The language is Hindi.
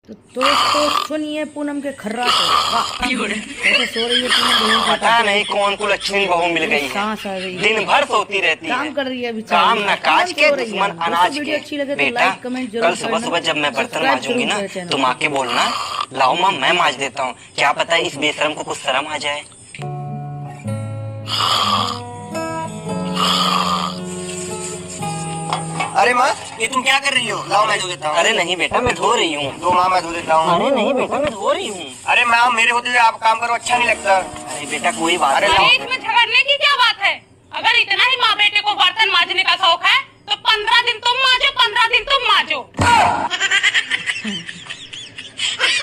तो दोस्तों सुनिए पूनम के खर्राटे। कैसे सो रही है पूनम? पता नहीं कौन को लक्ष्मी बहू मिल गई है। सांस आ रही है, दिन भर सोती रहती है, काम कर रही है, काम न काज के दुश्मन अनाज वीडियो के। अच्छी लगे तो बेटा लाइक कमेंट जरूर कल सुबह सुबह जब मैं बर्तन मांजूंगी ना तो माँ के बोलना, लाओ माँ मैं मांज देता हूँ, क्या पता इस बेशरम को कुछ शर्म आ जाए। अरे माँ, ये तुम क्या कर रही हो? लाओ मैं धो देता हूँ। अरे नहीं बेटा मैं धो रही हूँ। दो माँ, मैं धो देता हूँ। अरे नहीं बेटा मैं धो रही हूँ। अरे माँ, मेरे होते हुए आप काम करो, अच्छा नहीं लगता। अरे बेटा कोई बात अरे नहीं। इसमें झगड़ने की क्या बात है? अगर इतना ही माँ बेटे को बर्तन मांजने का शौक है तो 15 दिन तुम मांजो, 15 दिन तुम मांजो।